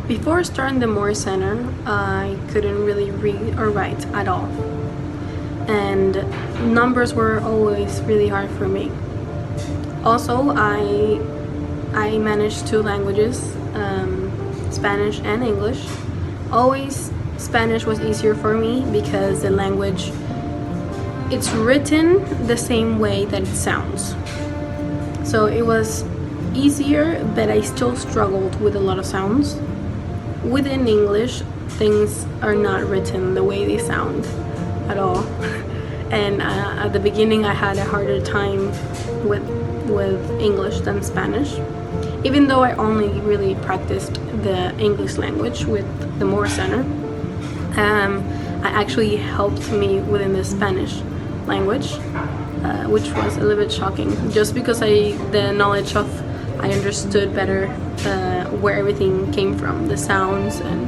Before starting the Moore Center, I couldn't really read or write at all, and numbers were always really hard for me. Also, I managed 2 languages, Spanish and English. Always Spanish was easier for me because the language, it's written the same way that it sounds. So it was easier, but I still struggled with a lot of sounds. Within English, things are not written the way they sound at all. And at the beginning I had a harder time with English than Spanish, even though I only really practiced the English language with the Moore Center. I actually helped me within the Spanish language, which was a little bit shocking, just because I understood better where everything came from, the sounds and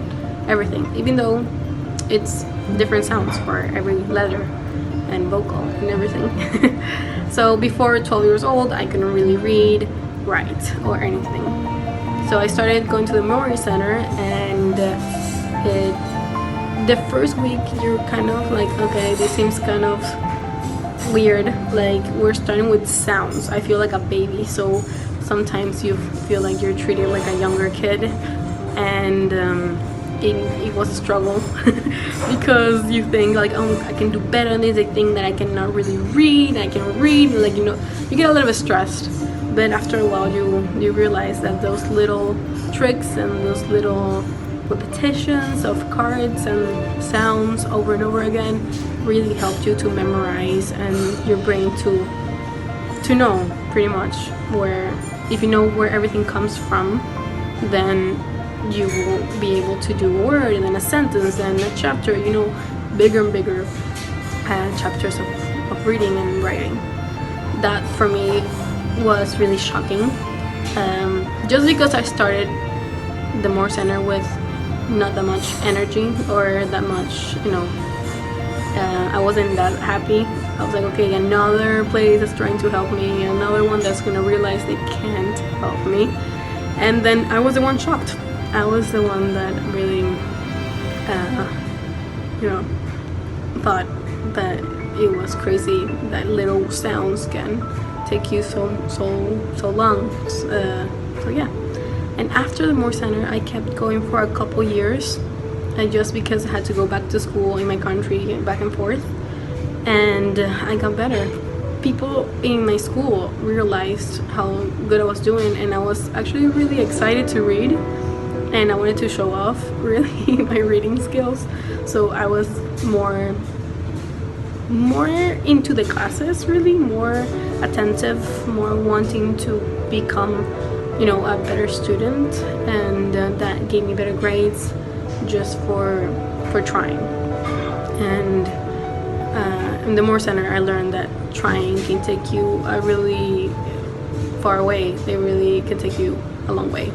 everything, even though it's different sounds for every letter and vocal and everything. So before 12 years old, I couldn't really read, write, or anything. So I started going to the Moore Center, and the first week you're kind of like, okay, this seems kind of weird, like we're starting with sounds. I feel like a baby, so sometimes you feel like you're treated like a younger kid, and it was a struggle because you think like, oh, I can do better than this. I think that I cannot really read. I can read, like, you know, you get a little bit stressed. But after a while, you realize that those little tricks and those little repetitions of cards and sounds over and over again really helped you to memorize, and your brain to know pretty much where, if you know where everything comes from, then you will be able to do a word and then a sentence and a chapter, you know, bigger and bigger chapters of reading and writing. That for me was really shocking, just because I started the Moore Center with not that much energy or that much, you know, I wasn't that happy. I was like, okay, another place that's trying to help me, another one that's gonna realize they can't help me. And then I was the one shocked. I was the one that really, you know, thought that it was crazy that little sounds can take you so long. So yeah. And after the Moore Center, I kept going for a couple years, just because I had to go back to school in my country, back and forth, and I got better. People in my school realized how good I was doing, and I was actually really excited to read, and I wanted to show off really my reading skills. So I was more into the classes, really more attentive, more wanting to become, you know, a better student, and that gave me better grades just for trying. And in the Moore Center, I learned that trying can take you a really far way. They really can take you a long way.